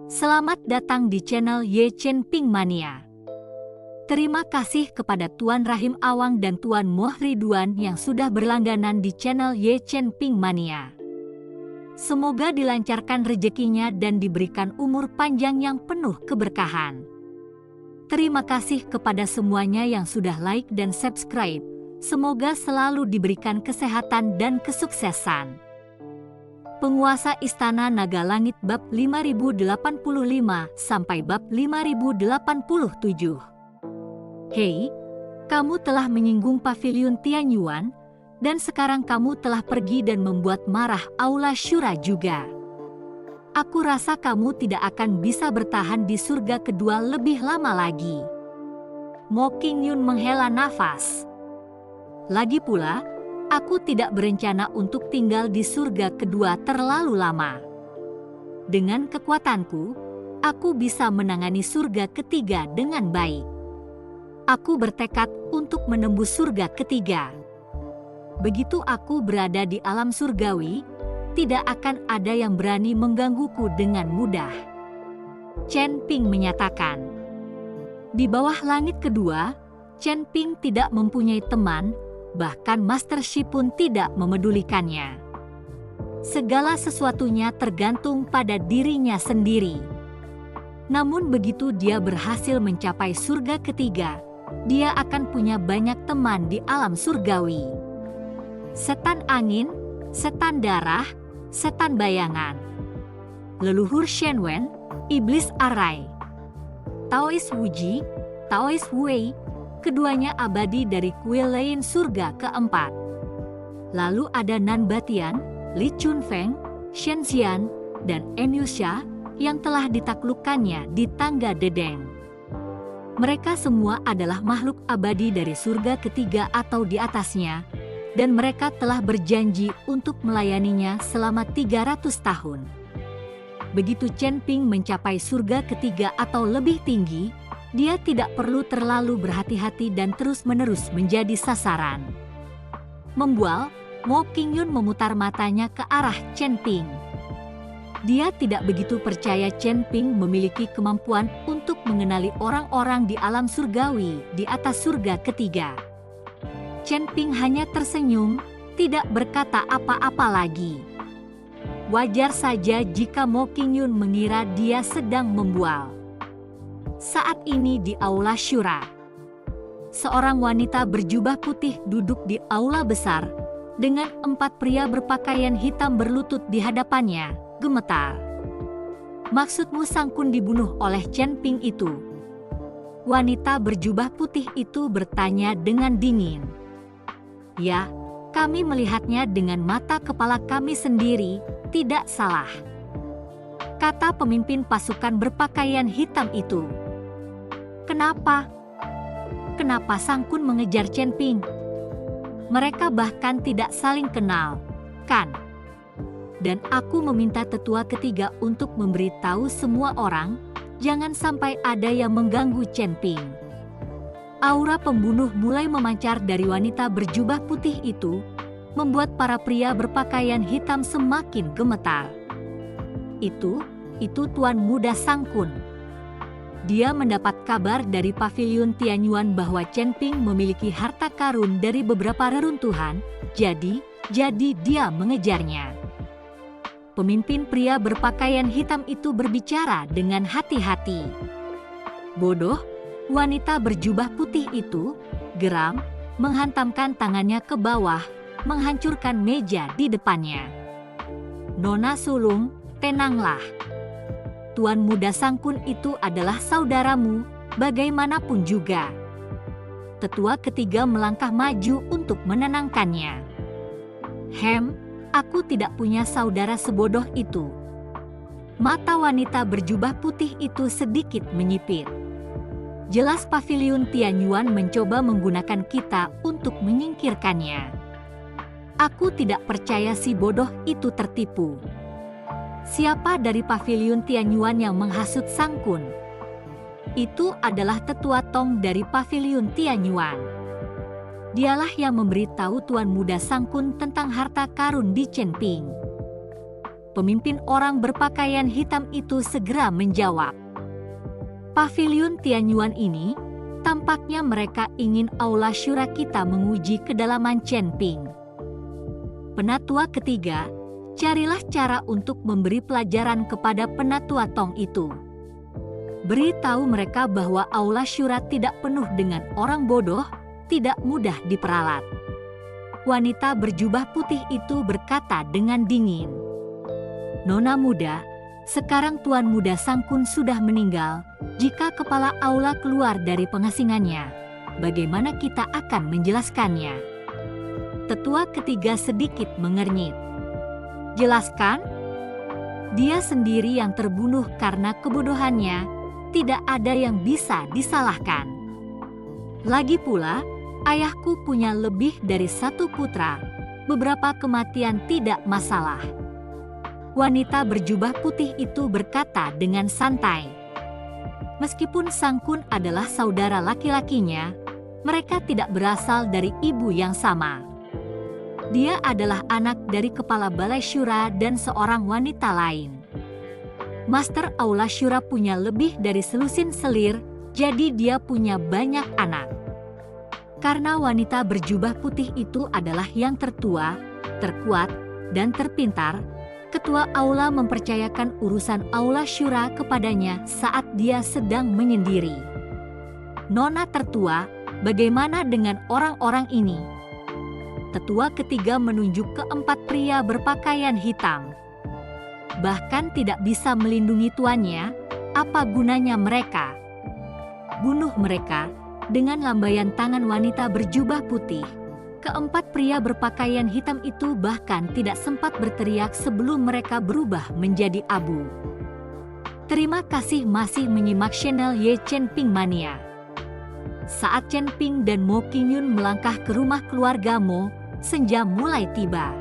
Selamat datang di channel Ye Chen Ping Mania. Terima kasih kepada Tuan Rahim Awang dan Tuan Moh Ridwan yang sudah berlangganan di channel Ye Chen Ping Mania. Semoga dilancarkan rezekinya dan diberikan umur panjang yang penuh keberkahan. Terima kasih kepada semuanya yang sudah like dan subscribe. Semoga selalu diberikan kesehatan dan kesuksesan. Penguasa Istana Naga Langit bab 5085 sampai bab 5087. Hei, kamu telah menyinggung pavilion Tianyuan, dan sekarang kamu telah pergi dan membuat marah Aula Syura juga. Aku rasa kamu tidak akan bisa bertahan di surga kedua lebih lama lagi. Mo Qingyun menghela nafas. Lagi pula, aku tidak berencana untuk tinggal di surga kedua terlalu lama. Dengan kekuatanku, aku bisa menangani surga ketiga dengan baik. Aku bertekad untuk menembus surga ketiga. Begitu aku berada di alam surgawi, tidak akan ada yang berani menggangguku dengan mudah. Chen Ping menyatakan. Di bawah langit kedua, Chen Ping tidak mempunyai teman, bahkan Master Shi pun tidak memedulikannya. Segala sesuatunya tergantung pada dirinya sendiri. Namun begitu dia berhasil mencapai surga ketiga, dia akan punya banyak teman di alam surgawi. Setan angin, setan darah, setan bayangan. Leluhur Shen Wen, iblis arai. Taois Wuji, Taois Wei, keduanya abadi dari kuil lain surga keempat. Lalu ada Nan Batian, Li Chunfeng, Shen Xian, dan Enyusha yang telah ditaklukkannya di tangga Dedeng. Mereka semua adalah makhluk abadi dari surga ketiga atau di atasnya, dan mereka telah berjanji untuk melayaninya selama 300 tahun. Begitu Chen Ping mencapai surga ketiga atau lebih tinggi, dia tidak perlu terlalu berhati-hati dan terus-menerus menjadi sasaran. Membual, Mo Qingyun memutar matanya ke arah Chen Ping. Dia tidak begitu percaya Chen Ping memiliki kemampuan untuk mengenali orang-orang di alam surgawi di atas surga ketiga. Chen Ping hanya tersenyum, tidak berkata apa-apa lagi. Wajar saja jika Mo Qingyun mengira dia sedang membual. Saat ini di Aula Syura, seorang wanita berjubah putih duduk di aula besar, dengan 4 pria berpakaian hitam berlutut di hadapannya, gemetar. Maksudmu Sang Kun dibunuh oleh Chen Ping itu? Wanita berjubah putih itu bertanya dengan dingin. Ya, kami melihatnya dengan mata kepala kami sendiri, tidak salah, kata pemimpin pasukan berpakaian hitam itu. Kenapa? Kenapa Sang Kun mengejar Chen Ping? Mereka bahkan tidak saling kenal, kan? Dan aku meminta tetua ketiga untuk memberitahu semua orang, jangan sampai ada yang mengganggu Chen Ping. Aura pembunuh mulai memancar dari wanita berjubah putih itu, membuat para pria berpakaian hitam semakin gemetar. Itu Tuan Muda Sang Kun. Dia mendapat kabar dari pavilion Tianyuan bahwa Chen Ping memiliki harta karun dari beberapa reruntuhan, jadi dia mengejarnya. Pemimpin pria berpakaian hitam itu berbicara dengan hati-hati. Bodoh, wanita berjubah putih itu, geram, menghantamkan tangannya ke bawah, menghancurkan meja di depannya. Nona sulung, tenanglah. Tuan Muda Sang Kun itu adalah saudaramu, bagaimanapun juga. Tetua ketiga melangkah maju untuk menenangkannya. Aku tidak punya saudara sebodoh itu. Mata wanita berjubah putih itu sedikit menyipit. Jelas pavilion Tianyuan mencoba menggunakan kita untuk menyingkirkannya. Aku tidak percaya si bodoh itu tertipu. Siapa dari pavilion Tianyuan yang menghasut Sang Kun? Itu adalah tetua Tong dari pavilion Tianyuan. Dialah yang memberitahu Tuan Muda Sang Kun tentang harta karun di Chen Ping. Pemimpin orang berpakaian hitam itu segera menjawab. Paviliun Tianyuan ini, tampaknya mereka ingin aula syura kita menguji kedalaman Chen Ping. Penatua ketiga, carilah cara untuk memberi pelajaran kepada penatua Tong itu. Beritahu mereka bahwa aula syura tidak penuh dengan orang bodoh, tidak mudah diperalat. Wanita berjubah putih itu berkata dengan dingin. Nona muda, sekarang Tuan Muda Sangkun sudah meninggal. Jika kepala aula keluar dari pengasingannya, bagaimana kita akan menjelaskannya? Tetua ketiga sedikit mengernyit. Jelaskan? Dia sendiri yang terbunuh karena kebodohannya, tidak ada yang bisa disalahkan. Lagi pula, ayahku punya lebih dari satu putra, beberapa kematian tidak masalah. Wanita berjubah putih itu berkata dengan santai. Meskipun Sangkun adalah saudara laki-lakinya, mereka tidak berasal dari ibu yang sama. Dia adalah anak dari kepala balai syura dan seorang wanita lain. Master aula syura punya lebih dari selusin selir, jadi dia punya banyak anak. Karena wanita berjubah putih itu adalah yang tertua, terkuat, dan terpintar, Ketua Aula mempercayakan urusan Aula Syura kepadanya saat dia sedang menyendiri. Nona tertua, bagaimana dengan orang-orang ini? Tetua ketiga menunjuk keempat pria berpakaian hitam. Bahkan tidak bisa melindungi tuannya, apa gunanya mereka? Bunuh mereka, dengan lambaian tangan wanita berjubah putih. Keempat pria berpakaian hitam itu bahkan tidak sempat berteriak sebelum mereka berubah menjadi abu. Terima kasih masih menyimak channel Ye Chen Ping Mania. Saat Chen Ping dan Mo Qingyun melangkah ke rumah keluarga Mo, senja mulai tiba.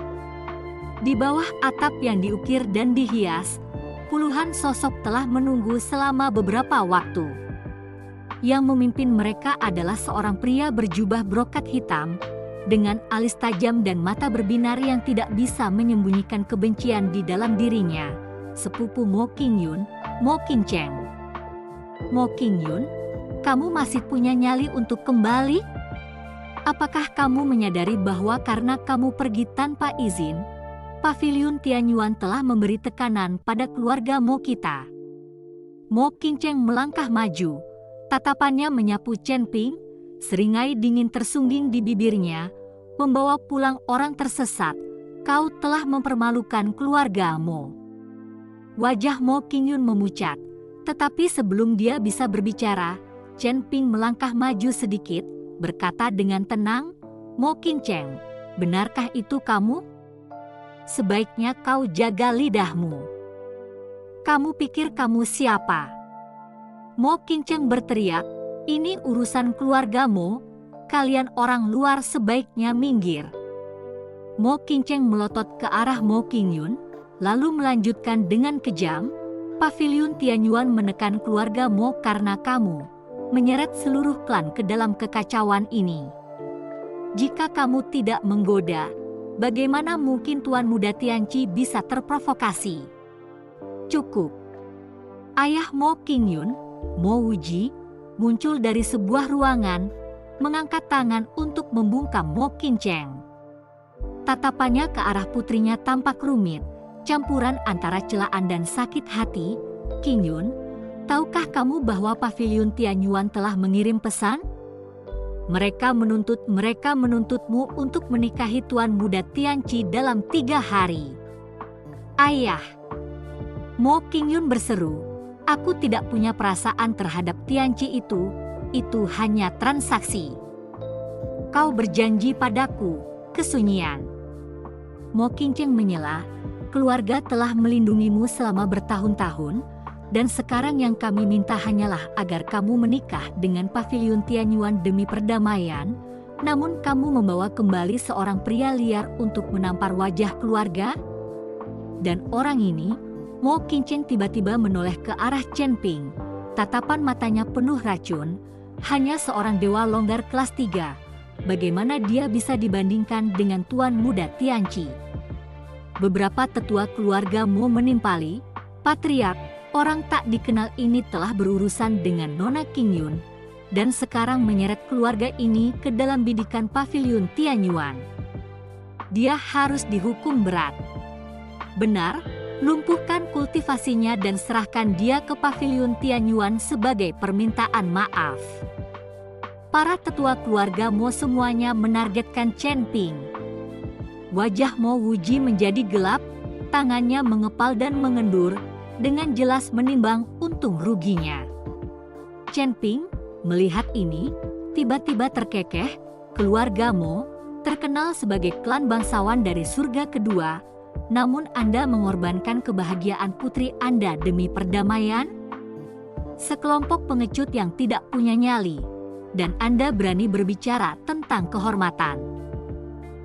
Di bawah atap yang diukir dan dihias, puluhan sosok telah menunggu selama beberapa waktu. Yang memimpin mereka adalah seorang pria berjubah brokat hitam, dengan alis tajam dan mata berbinar yang tidak bisa menyembunyikan kebencian di dalam dirinya, sepupu Mo Qingyun, Mo Qincheng. Mo Qingyun, kamu masih punya nyali untuk kembali? Apakah kamu menyadari bahwa karena kamu pergi tanpa izin, Paviliun Tianyuan telah memberi tekanan pada keluarga Mo kita? Mo Qincheng melangkah maju, tatapannya menyapu Chen Ping, seringai dingin tersungging di bibirnya, membawa pulang orang tersesat, kau telah mempermalukan keluargamu. Wajah Mo Qingyun memucat, tetapi sebelum dia bisa berbicara, Chen Ping melangkah maju sedikit, berkata dengan tenang, Mo Qincheng, benarkah itu kamu? Sebaiknya kau jaga lidahmu. Kamu pikir kamu siapa? Mo Qincheng berteriak, ini urusan keluargamu, kalian orang luar sebaiknya minggir. Mo Qincheng melotot ke arah Mo Qingyun, lalu melanjutkan dengan kejam, Paviliun Tianyuan menekan keluarga Mo karena kamu, menyeret seluruh klan ke dalam kekacauan ini. Jika kamu tidak menggoda, bagaimana mungkin Tuan Muda Tianqi bisa terprovokasi? Cukup. Ayah Mo Qingyun, Mo Wuji, muncul dari sebuah ruangan, mengangkat tangan untuk membungkam Mo Qincheng. Tatapannya ke arah putrinya tampak rumit, campuran antara celaan dan sakit hati. Qingyun, tahukah kamu bahwa Paviliun Tianyuan telah mengirim pesan? Mereka menuntutmu untuk menikahi Tuan Muda Tianqi dalam 3 hari. Ayah! Mo Qingyun berseru, aku tidak punya perasaan terhadap Tianqi itu hanya transaksi. Kau berjanji padaku, kesunyian. Mo Qincheng menyela, keluarga telah melindungimu selama bertahun-tahun, dan sekarang yang kami minta hanyalah agar kamu menikah dengan Paviliun Tianyuan demi perdamaian, namun kamu membawa kembali seorang pria liar untuk menampar wajah keluarga? Dan orang ini, Mo Qincheng tiba-tiba menoleh ke arah Chen Ping, tatapan matanya penuh racun, hanya seorang dewa longgar kelas 3, bagaimana dia bisa dibandingkan dengan Tuan Muda Tianqi? Beberapa tetua keluarga Mo menimpali, patriark, orang tak dikenal ini telah berurusan dengan Nona Qingyun, dan sekarang menyeret keluarga ini ke dalam bidikan paviliun Tianyuan. Dia harus dihukum berat. Benar, lumpuhkan kultivasinya dan serahkan dia ke paviliun Tianyuan sebagai permintaan maaf. Para tetua keluarga Mo semuanya menargetkan Chen Ping. Wajah Mo Wuji menjadi gelap, tangannya mengepal dan mengendur, dengan jelas menimbang untung ruginya. Chen Ping melihat ini, tiba-tiba terkekeh. Keluarga Mo terkenal sebagai klan bangsawan dari surga kedua, namun Anda mengorbankan kebahagiaan putri Anda demi perdamaian? Sekelompok pengecut yang tidak punya nyali, dan Anda berani berbicara tentang kehormatan.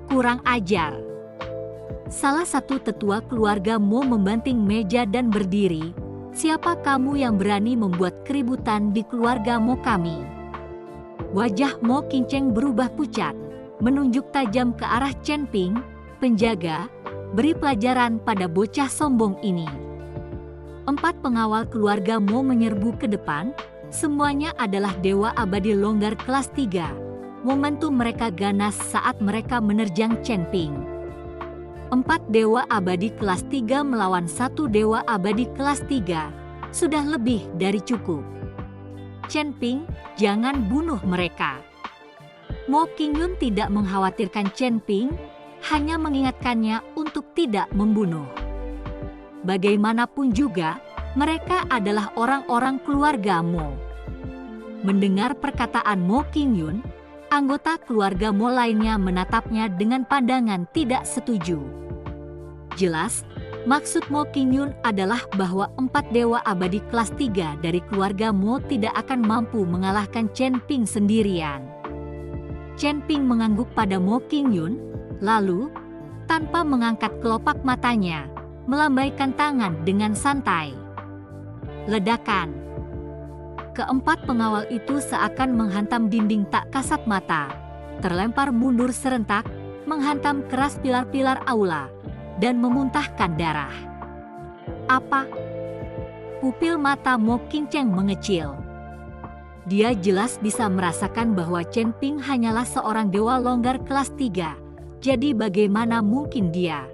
Kurang ajar. Salah satu tetua keluarga Mo membanting meja dan berdiri. Siapa kamu yang berani membuat keributan di keluarga Mo kami? Wajah Mo Qingcheng berubah pucat, menunjuk tajam ke arah Chen Ping, penjaga, beri pelajaran pada bocah sombong ini. 4 pengawal keluarga Mo menyerbu ke depan, semuanya adalah dewa abadi longgar kelas 3. Momentum mereka ganas saat mereka menerjang Chen Ping. 4 dewa abadi kelas 3 melawan 1 dewa abadi kelas 3, sudah lebih dari cukup. Chen Ping, jangan bunuh mereka. Mo Qingyun tidak mengkhawatirkan Chen Ping, hanya mengingatkannya untuk tidak membunuh. Bagaimanapun juga, mereka adalah orang-orang keluarga Mo. Mendengar perkataan Mo Qingyun, anggota keluarga Mo lainnya menatapnya dengan pandangan tidak setuju. Jelas, maksud Mo Qingyun adalah bahwa 4 dewa abadi kelas 3 dari keluarga Mo tidak akan mampu mengalahkan Chen Ping sendirian. Chen Ping mengangguk pada Mo Qingyun, lalu, tanpa mengangkat kelopak matanya, melambaikan tangan dengan santai. Ledakan. Keempat pengawal itu seakan menghantam dinding tak kasat mata, terlempar mundur serentak, menghantam keras pilar-pilar aula, dan memuntahkan darah. Apa? Pupil mata Mo Qingcheng mengecil. Dia jelas bisa merasakan bahwa Chen Ping hanyalah seorang dewa longgar kelas 3, jadi bagaimana mungkin dia?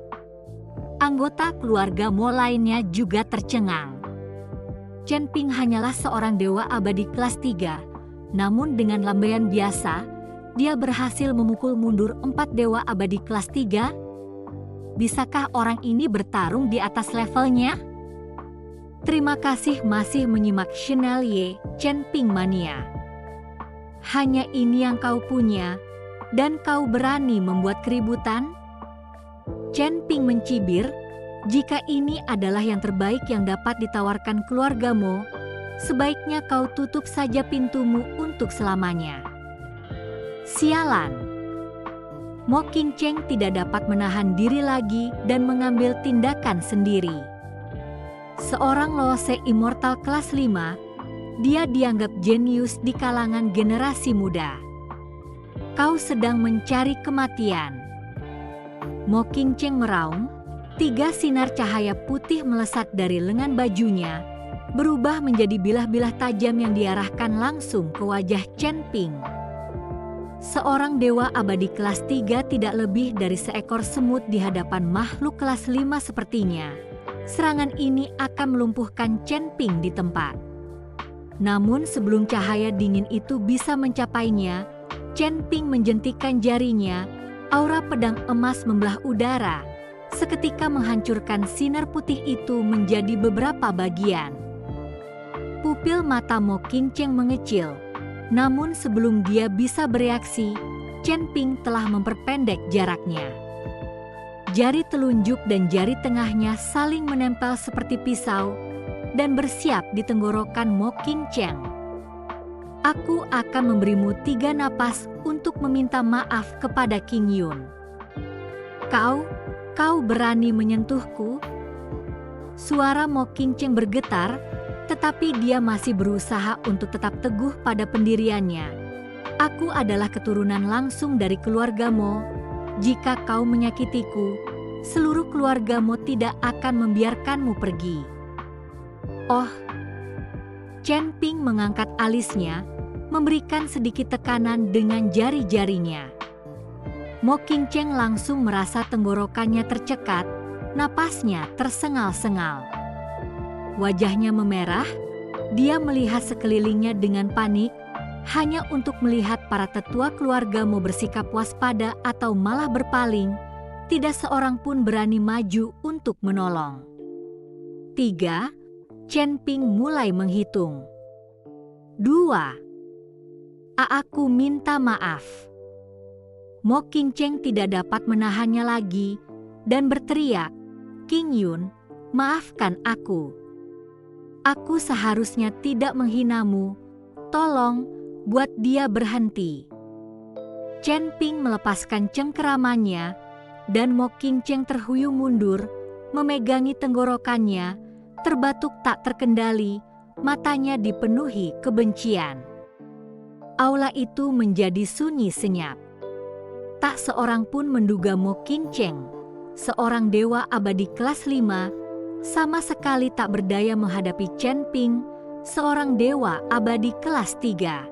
Anggota keluarga Mo lainnya juga tercengang. Chen Ping hanyalah seorang dewa abadi kelas 3, namun dengan lambaian biasa, dia berhasil memukul mundur 4 dewa abadi kelas 3. Bisakah orang ini bertarung di atas levelnya? Terima kasih masih menyimak channel Chen Ping Mania. Hanya ini yang kau punya, dan kau berani membuat keributan? Chen Ping mencibir. Jika ini adalah yang terbaik yang dapat ditawarkan keluargamu, sebaiknya kau tutup saja pintumu untuk selamanya. Sialan. Mo Qingcheng tidak dapat menahan diri lagi dan mengambil tindakan sendiri. Seorang Lose Immortal kelas 5, dia dianggap jenius di kalangan generasi muda. Kau sedang mencari kematian. Mo Qingcheng meraung. 3 sinar cahaya putih melesat dari lengan bajunya, berubah menjadi bilah-bilah tajam yang diarahkan langsung ke wajah Chen Ping. Seorang dewa abadi kelas 3 tidak lebih dari seekor semut di hadapan makhluk kelas 5 sepertinya. Serangan ini akan melumpuhkan Chen Ping di tempat. Namun sebelum cahaya dingin itu bisa mencapainya, Chen Ping menjentikan jarinya, aura pedang emas membelah udara, seketika menghancurkan sinar putih itu menjadi beberapa bagian. Pupil mata Mo Qingcheng mengecil, namun sebelum dia bisa bereaksi, Chen Ping telah memperpendek jaraknya. Jari telunjuk dan jari tengahnya saling menempel seperti pisau dan bersiap di tenggorokan Mo Qingcheng. Aku akan memberimu 3 napas untuk meminta maaf kepada Qingyun. Kau berani menyentuhku? Suara Mo Qingcheng bergetar, tetapi dia masih berusaha untuk tetap teguh pada pendiriannya. Aku adalah keturunan langsung dari keluarga Mo. Jika kau menyakitiku, seluruh keluargamu tidak akan membiarkanmu pergi. Oh, Chen Ping mengangkat alisnya, memberikan sedikit tekanan dengan jari-jarinya. Mo Qingcheng langsung merasa tenggorokannya tercekat, napasnya tersengal-sengal. Wajahnya memerah, dia melihat sekelilingnya dengan panik, hanya untuk melihat para tetua keluarga mau bersikap waspada atau malah berpaling, tidak seorang pun berani maju untuk menolong. 3. Chen Ping mulai menghitung. 2. Aku minta maaf. Mo Qingcheng tidak dapat menahannya lagi dan berteriak, "King Yun, maafkan aku. Aku seharusnya tidak menghinamu. Tolong, buat dia berhenti." Chen Ping melepaskan cengkeramannya dan Mo Qingcheng terhuyung mundur, memegangi tenggorokannya, terbatuk tak terkendali, matanya dipenuhi kebencian. Aula itu menjadi sunyi senyap. Tak seorang pun menduga Mo Qingcheng, seorang dewa abadi kelas 5, sama sekali tak berdaya menghadapi Chen Ping, seorang dewa abadi kelas 3.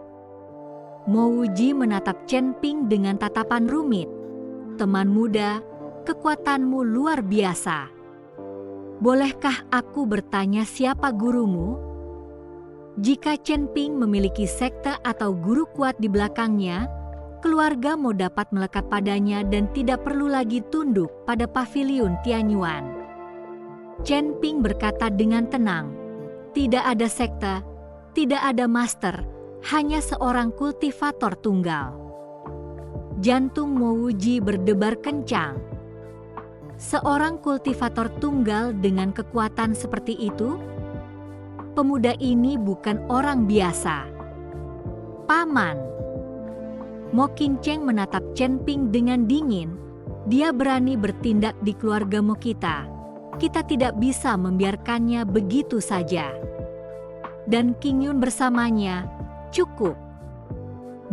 Mo Wuji menatap Chen Ping dengan tatapan rumit. "Teman muda, kekuatanmu luar biasa. Bolehkah aku bertanya siapa gurumu?" Jika Chen Ping memiliki sekte atau guru kuat di belakangnya, keluarga Mo dapat melekat padanya dan tidak perlu lagi tunduk pada paviliun Tianyuan. Chen Ping berkata dengan tenang, "Tidak ada sekte, tidak ada master, hanya seorang kultivator tunggal." Jantung Mo Wuji berdebar kencang. Seorang kultivator tunggal dengan kekuatan seperti itu? Pemuda ini bukan orang biasa. "Paman." Mo Qingcheng menatap Chen Ping dengan dingin. "Dia berani bertindak di keluarga Mo kita. Kita tidak bisa membiarkannya begitu saja. Dan King Yun bersamanya, cukup."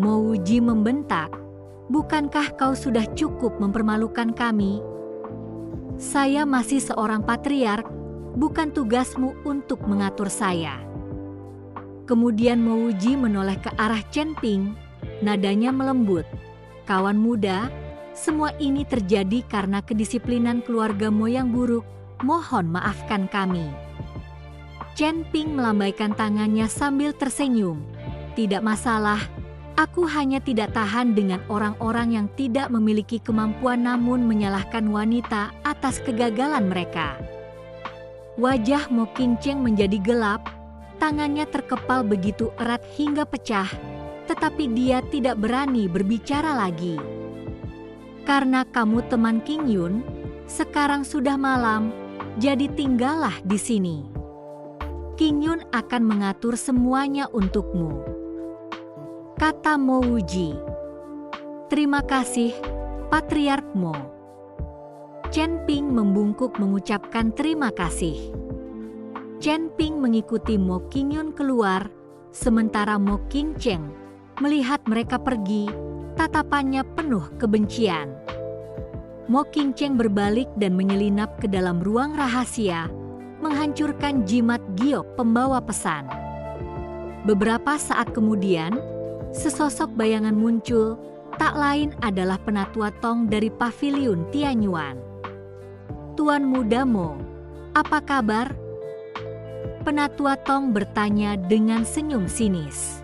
Mo Wuji membentak, "Bukankah kau sudah cukup mempermalukan kami? Saya masih seorang patriark, bukan tugasmu untuk mengatur saya." Kemudian Mo Wuji menoleh ke arah Chen Ping, nadanya melembut, "Kawan muda, semua ini terjadi karena kedisiplinan keluargamu yang buruk, mohon maafkan kami." Chen Ping melambaikan tangannya sambil tersenyum, "Tidak masalah, aku hanya tidak tahan dengan orang-orang yang tidak memiliki kemampuan namun menyalahkan wanita atas kegagalan mereka." Wajah Mo Qingcheng menjadi gelap, tangannya terkepal begitu erat hingga pecah, tetapi dia tidak berani berbicara lagi. "Karena kamu teman King Yun, sekarang sudah malam, jadi tinggallah di sini. King Yun akan mengatur semuanya untukmu," kata Mo Wuji. "Terima kasih, Patriark Mo." Chen Ping membungkuk mengucapkan terima kasih. Chen Ping mengikuti Mo Qingyun keluar, sementara Mo Qingcheng melihat mereka pergi, tatapannya penuh kebencian. Mo Qingcheng berbalik dan menyelinap ke dalam ruang rahasia, menghancurkan jimat giok pembawa pesan. Beberapa saat kemudian, sesosok bayangan muncul, tak lain adalah Penatua Tong dari paviliun Tianyuan. "Tuan muda Mo, apa kabar?" Penatua Tong bertanya dengan senyum sinis.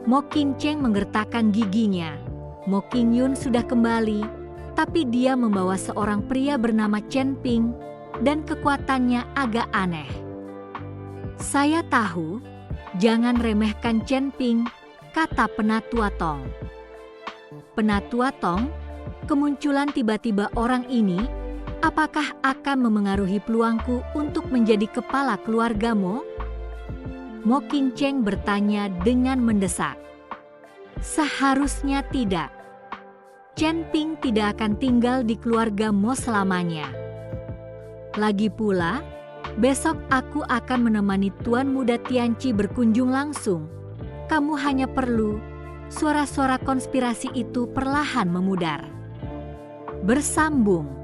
Mo Qingcheng menggertakkan giginya. Mo Qingyun sudah kembali, tapi dia membawa seorang pria bernama Chen Ping dan kekuatannya agak aneh. "Saya tahu, jangan remehkan Chen Ping," kata Penatua Tong. "Penatua Tong, kemunculan tiba-tiba orang ini, apakah akan memengaruhi peluangku untuk menjadi kepala keluargamu?" Mo Qingcheng bertanya dengan mendesak. "Seharusnya tidak. Chen Ping tidak akan tinggal di keluarga Mo selamanya. Lagi pula, besok aku akan menemani Tuan Muda Tianqi berkunjung langsung. Kamu hanya perlu..." Suara-suara konspirasi itu perlahan memudar. Bersambung.